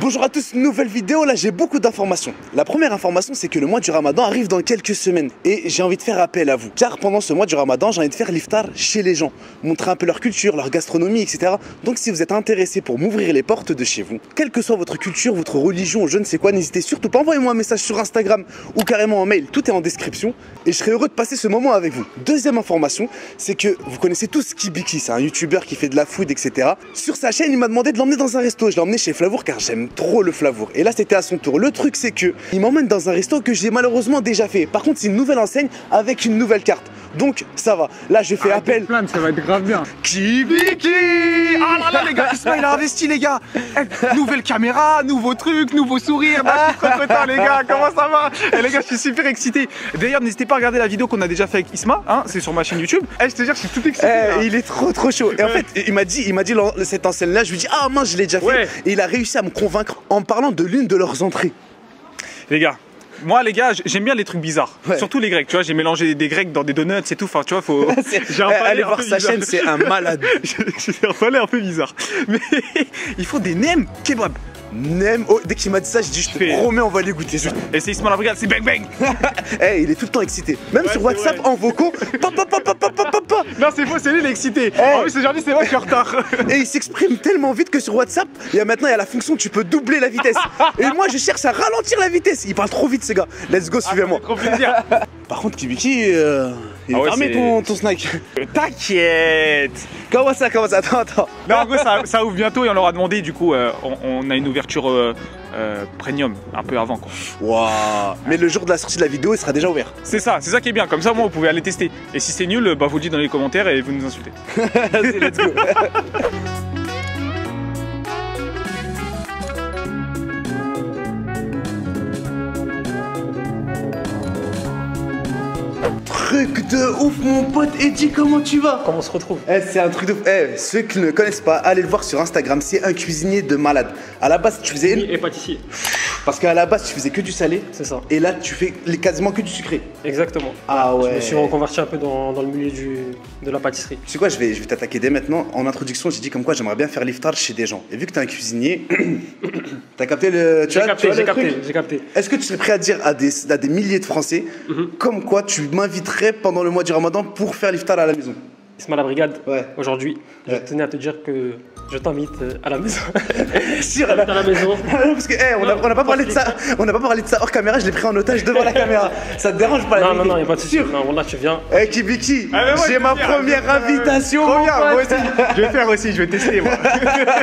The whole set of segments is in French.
Bonjour à tous, nouvelle vidéo, là j'ai beaucoup d'informations. La première information c'est que le mois du Ramadan arrive dans quelques semaines et j'ai envie de faire appel à vous. Car pendant ce mois du Ramadan, j'ai envie de faire l'iftar chez les gens, montrer un peu leur culture, leur gastronomie, etc. Donc si vous êtes intéressé pour m'ouvrir les portes de chez vous, quelle que soit votre culture, votre religion, je ne sais quoi, n'hésitez surtout pas, envoyez-moi un message sur Instagram ou carrément en mail, tout est en description et je serai heureux de passer ce moment avec vous. Deuxième information, c'est que vous connaissez tous Kibiki, c'est un youtubeur qui fait de la food, etc. Sur sa chaîne, il m'a demandé de l'emmener dans un resto, je l'ai emmené chez Flavour car j'aime trop le Flavour. Et là c'était à son tour. Le truc c'est que il m'emmène dans un resto que j'ai malheureusement déjà fait. Par contre c'est une nouvelle enseigne avec une nouvelle carte. Donc ça va. Là je fais appel. Plein, ça va être grave bien. Kibiki. Ah là là les gars, Isma il a investi les gars. Nouvelle caméra, nouveau truc, nouveau sourire. Bah, je suis trop content les gars, comment ça va? Et les gars je suis super excité. D'ailleurs n'hésitez pas à regarder la vidéo qu'on a déjà fait avec Isma, hein, c'est sur ma chaîne YouTube. Je te jure je suis tout excité. Il est trop chaud. Et en fait il m'a dit cette enseigne là, je lui dis ah mince je l'ai déjà fait. Et il a réussi à me convaincre en parlant de l'une de leurs entrées. Les gars, moi les gars, j'aime bien les trucs bizarres. Surtout les grecs, tu vois, j'ai mélangé des grecs dans des donuts et tout, enfin tu vois, faut... Allez voir sa chaîne, c'est un malade. J'ai un palais un peu bizarre. Mais il faut des nems kebab. Nem, oh, dès qu'il m'a dit ça, j'ai dit je te promets on va les goûter. Et c'est Isma la brigade, c'est bang bang. Il est tout le temps excité. Même sur WhatsApp en vocaux. Non c'est faux, c'est lui il est excité. En plus aujourd'hui c'est moi qui suis en retard. Et il s'exprime tellement vite que sur WhatsApp, maintenant il y a la fonction tu peux doubler la vitesse. Et moi je cherche à ralentir la vitesse. Il parle trop vite ces gars. Let's go, suivez-moi. Trop plaisir. Par contre Kibiki, il est fermé ton snack. T'inquiète. Comment ça attends. Non en gros ça ouvre bientôt et on leur a demandé du coup on a une ouverture premium un peu avant quoi. Waouh. Mais le jour de la sortie de la vidéo il sera déjà ouvert. C'est ça qui est bien, comme ça moi vous pouvez aller tester. Et si c'est nul, bah vous le dites dans les commentaires et vous nous insultez. Vas-y, let's go. Truc de ouf mon pote Eddie, comment tu vas? Comment on se retrouve? C'est un truc de ouf. Ceux qui ne connaissent pas, allez le voir sur Instagram, c'est un cuisinier de malade. À la base tu faisais... Et pâtissier. Parce qu'à la base tu faisais que du salé. C'est ça. Et là tu fais quasiment que du sucré. Exactement. Ah ouais. Je me suis reconverti un peu dans le milieu de la pâtisserie. Tu sais quoi, je vais t'attaquer dès maintenant. En introduction j'ai dit comme quoi j'aimerais bien faire l'iftar chez des gens. Et vu que t'es un cuisinier, t'as capté le... J'ai capté. Est-ce que tu serais prêt à dire à des milliers de Français comme quoi tu m'inviterais pendant le mois du Ramadan pour faire l'iftar à la maison? Isma la brigade, ouais. Aujourd'hui, je tenais à te dire que je t'invite à la maison. Sûr, à la maison. Parce que on n'a pas parlé de ça. On n'a pas parlé de ça hors caméra, je l'ai pris en otage devant la caméra. Ça te dérange pas? Non, il n'y a pas de souci. Non, là tu viens. Kibiki, j'ai ma première invitation. Trop bien, moi aussi. Je vais faire aussi, je vais tester moi.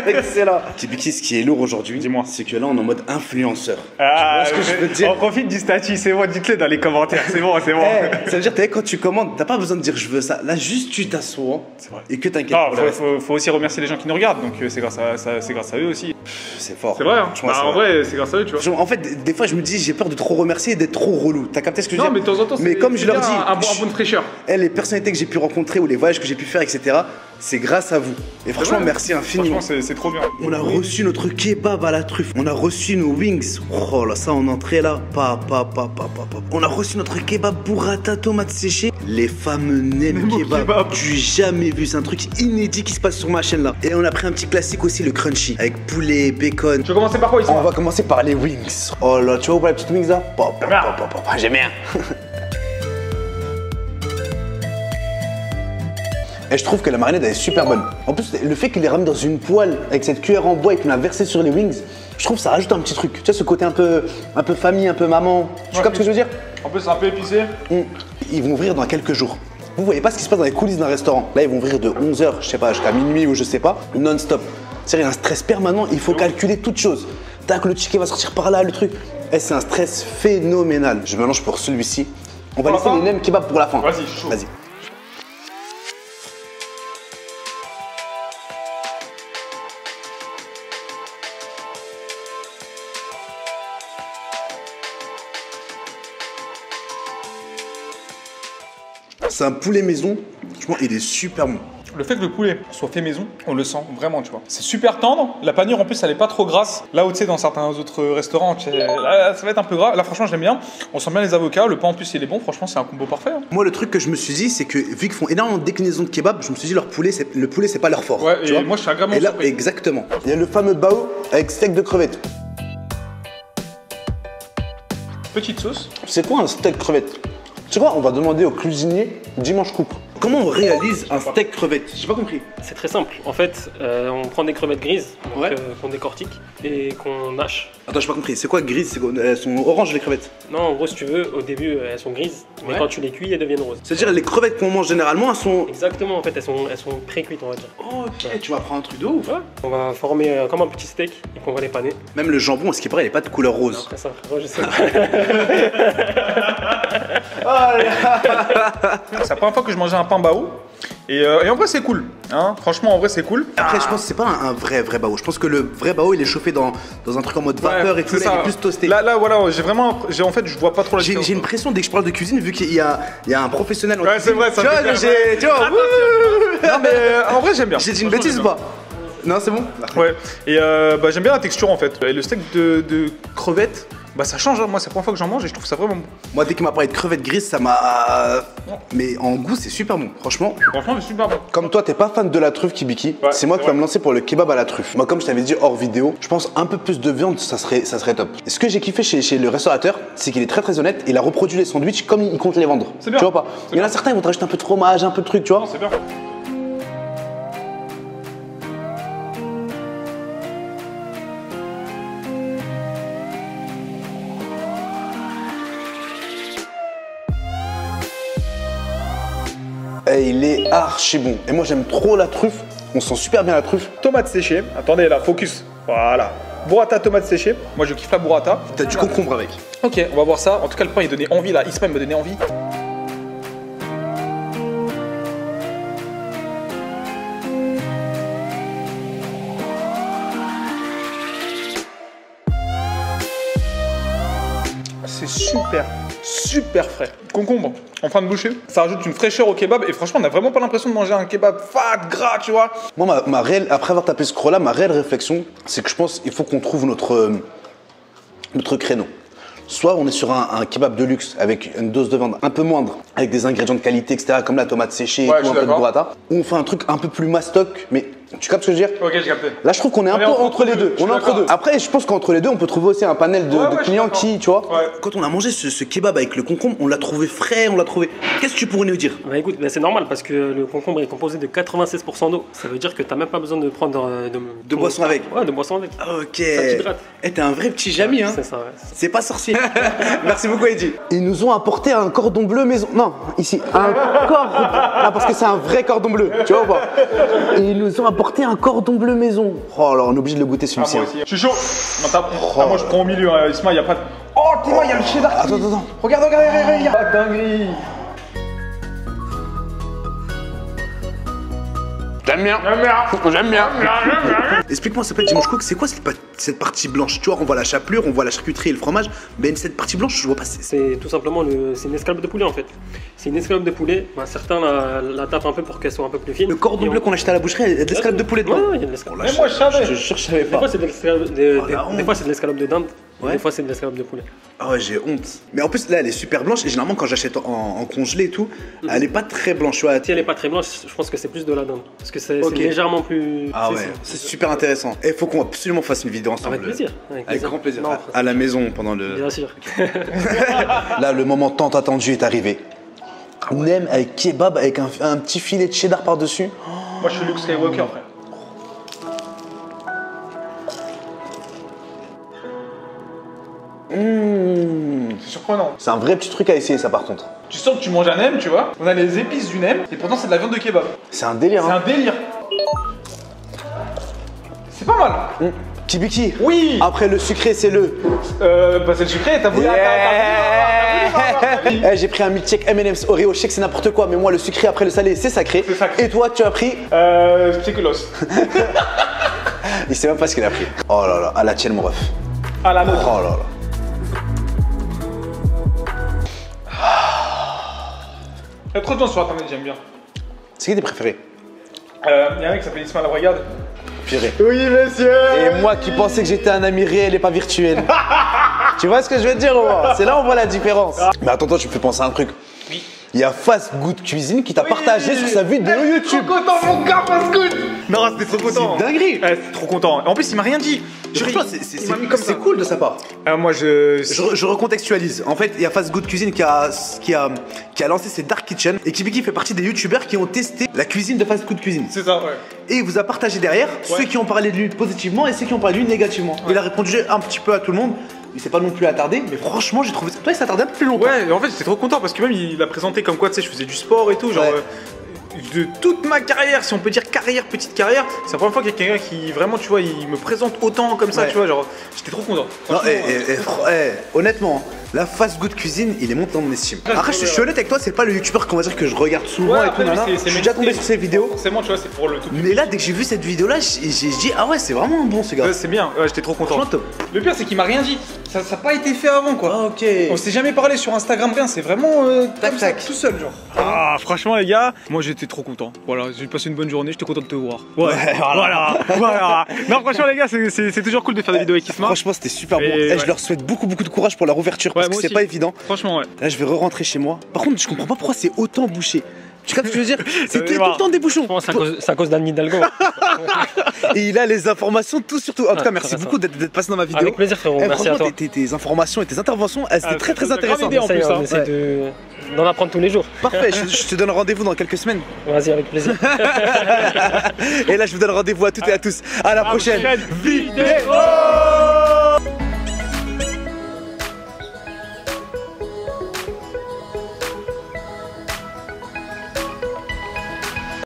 Excellent. Kibiki, ce qui est lourd aujourd'hui, dis-moi, c'est que là on est en mode influenceur. Ah, tu vois ce que je veux te dire? On profite du statut, c'est bon, dites-le dans les commentaires, c'est bon. Ça veut dire, quand tu commandes, t'as pas besoin de dire je veux ça. Là, juste tu t'assois et que t'inquiètes. Faut aussi remercier les gens qui nous regardent, donc c'est grâce à eux aussi. C'est fort. C'est vrai, hein. En vrai, c'est grâce à eux, tu vois. En fait, des fois, je me dis, j'ai peur de trop remercier et d'être trop relou. T'as capté ce que je veux dire? Non, mais de temps en temps, mais comme je leur dis, un bon de fraîcheur. Les personnalités que j'ai pu rencontrer ou les voyages que j'ai pu faire, etc., c'est grâce à vous. Et franchement, merci infiniment. Franchement, c'est trop bien. On a reçu notre kebab à la truffe. On a reçu nos wings. Oh là, ça en entrée là. On a reçu notre kebab burrata tomate séchée. Les fameux nem kebab. Du jamais vu. C'est un truc inédit qui se passe sur ma chaîne là. Et on a pris un petit classique aussi, le crunchy. Avec poulet, bacon. Tu veux commencer par quoi ici? On va commencer par les wings. Oh là, tu vois où les petites wings là? J'aime bien. Et je trouve que la marinade elle est super bonne. En plus, le fait qu'il les ramène dans une poêle avec cette cuillère en bois et qu'il a versé sur les wings, je trouve que ça rajoute un petit truc. Tu sais, ce côté un peu famille, un peu maman. Tu captes ce que je veux dire? En plus, c'est un peu épicé. Ils vont ouvrir dans quelques jours. Vous voyez pas ce qui se passe dans les coulisses d'un restaurant. Là, ils vont ouvrir de 11h, je sais pas, jusqu'à minuit ou je sais pas, non-stop. C'est-à-dire, il y a un stress permanent, il faut calculer toutes choses. Tac, le ticket va sortir par là, le truc. C'est un stress phénoménal. Je mélange pour celui-ci. On va laisser les nem kebab pour la fin. Vas-y, chaud. Vas-y. C'est un poulet maison, franchement il est super bon. Le fait que le poulet soit fait maison, on le sent vraiment, tu vois. C'est super tendre. La panure, en plus, elle est pas trop grasse. Là où, tu sais, dans certains autres restaurants, là, ça va être un peu gras. Là, franchement, je l'aime bien. On sent bien les avocats. Le pain, en plus, il est bon. Franchement, c'est un combo parfait. Hein. Moi, le truc que je me suis dit, c'est que vu qu'ils font énormément de déclinaisons de kebab, je me suis dit, le poulet, c'est pas leur fort. Ouais, tu et vois moi, je suis agréablement Et là, surpris. exactement. Il y a le fameux bao avec steak de crevettes. Petite sauce. C'est quoi un steak crevette? Tu sais quoi, on va demander au cuisinier Dimanche Coupe. Comment on réalise un steak crevette? J'ai pas compris. C'est très simple. En fait, on prend des crevettes grises donc, Ouais. qu'on décortique et qu'on hache. Attends, j'ai pas compris. C'est quoi grise? C'est quoi? Elles sont oranges les crevettes? Non, en gros, si tu veux, au début, elles sont grises, mais Ouais. quand tu les cuis, elles deviennent roses. C'est-à-dire les crevettes qu'on mange généralement, elles sont. Exactement, en fait, elles sont pré-cuites, on va dire. Ok, tu vas prendre un truc de ouf. Ouais. On va former comme un petit steak et qu'on va les paner. Même le jambon, à ce qui paraît, il est pas de couleur rose. Après ça, frérot, je sais pas. C'est la première fois que je mangeais un pain bao. Et en vrai, c'est cool. Hein. Franchement, en vrai, c'est cool. Après, je pense que c'est pas un vrai bao. Je pense que le vrai bao, il est chauffé dans un truc en mode vapeur et tout. c'est Là, il ça. est plus toasté. Là, voilà, en fait, je vois pas trop la J'ai différence. une pression dès que je parle de cuisine, vu qu'il y a un professionnel en Ouais, cuisine. c'est vrai, ça Tu me vois, fait tu vois, Non, mais en vrai, j'aime bien. j'ai dit une bêtise ou pas? Non, c'est bon? Ouais. Et j'aime bien la texture en fait. Et le steak de crevettes, bah ça change. Hein. Moi, c'est la première fois que j'en mange et je trouve ça vraiment bon. Moi, dès qu'il m'a parlé de crevettes grises, ça m'a. Mais en goût, c'est super bon. Franchement, Franchement, c'est super bon. comme toi, t'es pas fan de la truffe, Kibiki, Ouais, c'est moi c'est qui vais vrai. me lancer pour le kebab à la truffe. Moi, comme je t'avais dit hors vidéo, je pense un peu plus de viande, ça serait top. Et ce que j'ai kiffé chez le restaurateur, c'est qu'il est très honnête. Il a reproduit les sandwichs comme il compte les vendre. C'est bien. Tu vois pas? C'est Il y en a bien. certains, ils vont te rajouter un peu de fromage, un peu de truc, tu vois. Non, c'est bien. Et il est archi bon. Et moi, j'aime trop la truffe. On sent super bien la truffe. Tomate séchée. Attendez, là, focus. Voilà. Burrata, tomate séchée. Moi, je kiffe la burrata. T'as du concombre avec. Ok, on va voir ça. En tout cas, le pain, il donnait envie là. Ismaël m'a donné envie. C'est super frais. Concombre en fin de bouchée, ça rajoute une fraîcheur au kebab et franchement on n'a vraiment pas l'impression de manger un kebab fat, gras, tu vois. Moi, ma réelle, après avoir tapé ce croc-là, ma réelle réflexion, c'est que je pense qu'il faut qu'on trouve notre créneau. Soit on est sur un kebab de luxe avec une dose de viande un peu moindre, avec des ingrédients de qualité, etc., comme la tomate séchée, Ouais, et je tout, suis un peu de d'accord. burrata. Ou on fait un truc un peu plus mastoc, mais tu captes ce que je veux dire? Ok, j'ai capté. Là, je trouve qu'on est un peu entre les deux. je suis On est entre d'accord. deux. Après, je pense qu'entre les deux, on peut trouver aussi un panel de Ouais, je suis clients d'accord. qui, tu vois. Ouais. Quand on a mangé ce kebab avec le concombre, on l'a trouvé frais, on l'a trouvé. Qu'est-ce que tu pourrais nous dire? Bah écoute, bah, c'est normal parce que le concombre est composé de 96% d'eau. Ça veut dire que t'as même pas besoin de prendre De boisson avec. Ouais, de boisson avec. Ok. t'hydrate. Eh, t'es un vrai petit Jamy, hein. C'est ça, ouais. C'est pas sorcier. Merci beaucoup, Eddie. Ils nous ont apporté un cordon bleu maison. Non, ici, un cordon. Ah, parce que c'est un vrai cordon bleu, tu vois ou pas? Et ils nous ont apporté un cordon bleu maison. Oh là, on est obligé de le goûter Ah, celui-ci. moi hein. aussi. Je suis chaud. Moi je prends au milieu, hein. Isma, il y a pas de. Oh, dis-moi, il y a le cheddar. Attends. Regarde. Ah, dinguerie. J'aime bien. Explique-moi, ça s'appelle Dimanche Cook, c'est quoi cette partie blanche? Tu vois, on voit la chapelure, on voit la charcuterie et le fromage, mais cette partie blanche, je vois pas. C'est tout simplement c'est une escalope de poulet en fait. C'est une escalope de poulet. Bah, certains la tapent un peu pour qu'elle soit un peu plus fine. Le cordon Et bleu qu'on achète à la boucherie, il y a de l'escalope de poulet dedans. Ouais, il y a de l'escalope. Oh, Mais moi, je savais. Je te jure, je savais Des pas. fois c'est de l'escalope la honte. des fois, c'est de l'escalope de dinde. et Ouais. Des fois c'est de l'escalope de poulet. Ah ouais, j'ai honte. Mais en plus, là, elle est super blanche et généralement, quand j'achète en congelé et tout, elle est pas très blanche. Tu vois. Si elle est pas très blanche, je pense que c'est plus de la dinde. Parce que c'est Ok. légèrement plus. Ah ouais, c'est super intéressant. Et il faut qu'on absolument fasse une vidéo ensemble. Avec plaisir. Avec grand plaisir. Non, À la maison pendant le. Bien sûr. Là, le moment tant attendu est arrivé. Nem avec kebab avec un petit filet de cheddar par-dessus. Moi je suis Luke Skywalker, frère. C'est surprenant. C'est un vrai petit truc à essayer, ça, par contre. Tu sens que tu manges un nem, tu vois. On a les épices du nem et pourtant c'est de la viande de kebab. C'est un délire, C'est hein. un délire. C'est pas mal. Kibiki. Oui. Après, le sucré, c'est le. Bah c'est le sucré, t'as voulu. Eh, j'ai pris un milkshake M&M's Oreo, je sais que c'est n'importe quoi, mais moi, le sucré après le salé, c'est sacré. C'est sacré. Et toi, tu as pris. Psycholos. Il sait même pas ce qu'il a pris. Oh là là, à la tienne, mon ref. À la nôtre. Oh là là. Il y a trop de gens sur internet, j'aime bien. C'est qui tes préférés? Il y a un mec qui s'appelle Ismaël, regarde. Purée. Oui, monsieur. Et moi qui pensais que j'étais un ami réel et pas virtuel. Tu vois ce que je veux dire, Omar? C'est là où on voit la différence. Mais attends, toi, tu me fais penser à un truc. Oui. Il y a Fast Good Cuisine qui t'a partagé sur sa vidéo YouTube. Trop content, mon gars, Fast Good. Non, c'était trop content. C'est dinguerie. Ouais, c'était trop content. En plus, il m'a rien dit. C'est cool de sa part. Moi, Je recontextualise. En fait, il y a Fast Good Cuisine qui a lancé ses Dark Kitchen et qui fait partie des youtubeurs qui ont testé la cuisine de Fast Good Cuisine. C'est ça, ouais. Et il vous a partagé derrière ceux qui ont parlé de lui positivement et ceux qui ont parlé de lui négativement. Il a répondu un petit peu à tout le monde. Il s'est pas non plus attardé, mais franchement, j'ai trouvé ça. Toi, il s'attardait un peu plus longtemps. Ouais, en fait, j'étais trop content parce que même il a présenté comme quoi, tu sais, je faisais du sport et tout. Genre, de toute ma carrière, si on peut dire carrière, petite carrière, c'est la première fois qu'il y a quelqu'un qui vraiment, tu vois, il me présente autant comme ça, tu vois. Genre, j'étais trop content. Non, honnêtement, la Fast Good Cuisine, il est monté dans mon estime. Après, je suis honnête avec toi, c'est pas le youtubeur qu'on va dire que je regarde souvent et tout. Je suis déjà tombé sur ses vidéos. Forcément, tu vois, c'est pour le tout. Mais là, dès que j'ai vu cette vidéo là, j'ai dit, ah ouais, c'est vraiment un bon ce gars. Ouais, c'est bien, ouais, j'étais trop content. Franchement, top. Le pire, c'est qu'il m'a rien dit. Ça n'a pas été fait avant, quoi. Ah, ok. On s'est jamais parlé sur Instagram, rien. C'est vraiment Tac, comme ça, tac. tout seul, genre. Ah, franchement, les gars, moi j'étais trop content. Voilà, j'ai passé une bonne journée, j'étais content de te voir. Ouais, voilà. Non, franchement, les gars, c'est toujours cool de faire des vidéos avec Isma. Franchement, c'était super bon. Et Je leur souhaite beaucoup de courage pour leur ouverture parce que c'est pas évident. Franchement, ouais. Là, je vais re-rentrer chez moi. Par contre, je comprends pas pourquoi c'est autant bouché. Tu captes ce que je veux dire? C'était tout le temps des bouchons. C'est à cause d'Anne Hidalgo. Et il a les informations, tout surtout. En tout cas, merci beaucoup d'être passé dans ma vidéo. Avec plaisir, frérot. Merci à toi. Tes informations et tes interventions, elles étaient très intéressantes. On essaie d'en apprendre tous les jours. Parfait, je te donne rendez-vous dans quelques semaines. Vas-y, avec plaisir. Et là, je vous donne rendez-vous à toutes et à tous. À la prochaine vidéo.